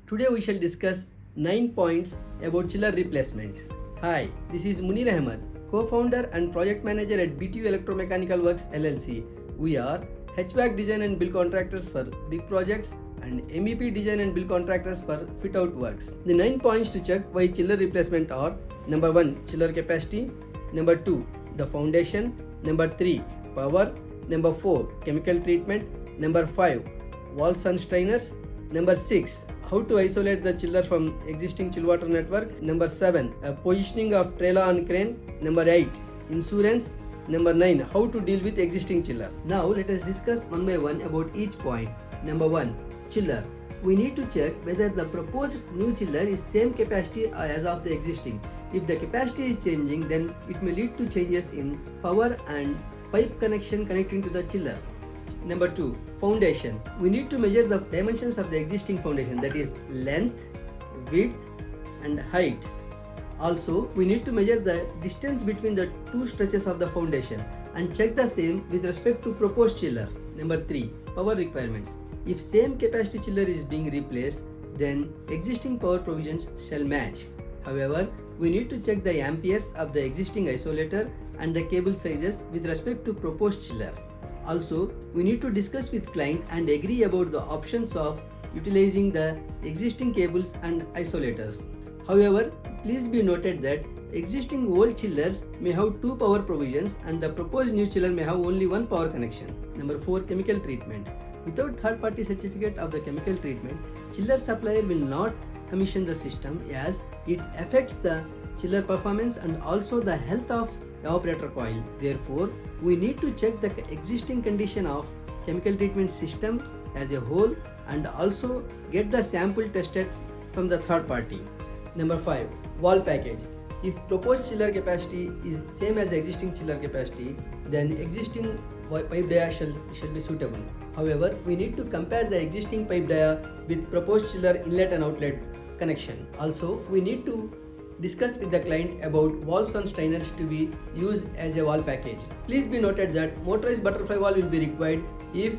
Today we shall discuss 9 points about chiller replacement. Hi, this is Muneer Ahmed, co-founder and project manager at BTU Electromechanical Works LLC. We are HVAC design and build contractors for big projects and MEP design and build contractors for fit-out works. The 9 points to check why chiller replacement are: number 1, chiller capacity; number 2, the foundation; number 3, power; number 4, chemical treatment; number 5, walls and strainers; number 6, how to isolate the chiller from existing chill water network; number 7, positioning of trailer and crane; number 8, insurance; number 9, how to deal with existing chiller. Now let us discuss one by one about each point. Number 1, chiller. We need to check whether the proposed new chiller is same capacity as of the existing. If the capacity is changing, then it may lead to changes in power and pipe connection connecting to the chiller. Number 2, foundation. We need to measure the dimensions of the existing foundation, that is length, width and height. Also, we need to measure the distance between the two stretches of the foundation and check the same with respect to proposed chiller. Number 3, power requirements. If same capacity chiller is being replaced, then existing power provisions shall match. However, we need to check the amperes of the existing isolator and the cable sizes with respect to proposed chiller. Also, we need to discuss with client and agree about the options of utilizing the existing cables and isolators. However, please be noted that existing old chillers may have 2 power provisions and the proposed new chiller may have only 1 power connection. Number 4, chemical treatment. Without third-party certificate of the chemical treatment, chiller supplier will not commission the system, as it affects the chiller performance and also the health of evaporator coil. Therefore, we need to check the existing condition of chemical treatment system as a whole and also get the sample tested from the third party. Number 5, wall package. If proposed chiller capacity is same as existing chiller capacity, then existing pipe dia shall be suitable. However, we need to compare the existing pipe dia with proposed chiller inlet and outlet connection. Also, we need to discuss with the client about valves and strainers to be used as a wall package. Please be noted that motorized butterfly valve will be required if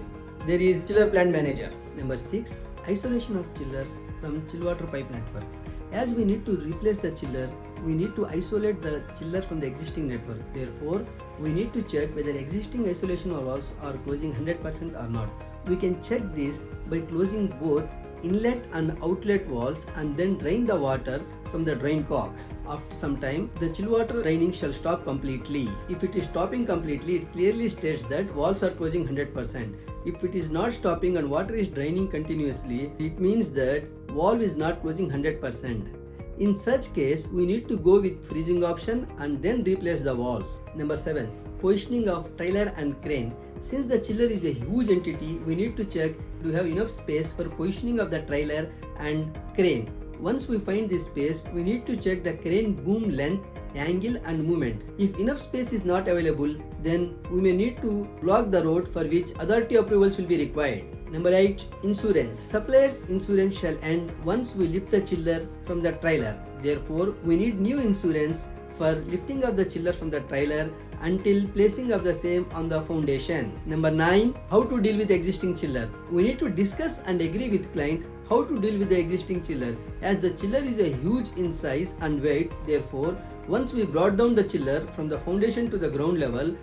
there is chiller plant manager. Number 6, isolation of chiller from chill water pipe network. As we need to replace the chiller, we need to isolate the chiller from the existing network. Therefore, we need to check whether existing isolation or valves are closing 100% or not. We can check this by closing both inlet and outlet valves and then drain the water from the drain cock. After some time, the chill water draining shall stop completely. If it is stopping completely, it clearly states that valves are closing 100%. If it is not stopping and water is draining continuously, it means that valve is not closing 100%. In such case, we need to go with freezing option and then replace the valves. Number 7, positioning of trailer and crane. Since the chiller is a huge entity, we need to check do we have enough space for positioning of the trailer and crane. Once we find this space, we need to check the crane boom length, angle and movement. If enough space is not available, then we may need to block the road, for which authority approvals will be required. Number 8, insurance. Supplier's insurance shall end once we lift the chiller from the trailer. Therefore, we need new insurance for lifting of the chiller from the trailer until placing of the same on the foundation. Number 9, how to deal with existing chiller. We need to discuss and agree with client how to deal with the existing chiller, as the chiller is a huge in size and weight. Therefore, once we brought down the chiller from the foundation to the ground level,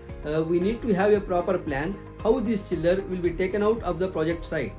we need to have a proper plan how this chiller will be taken out of the project site.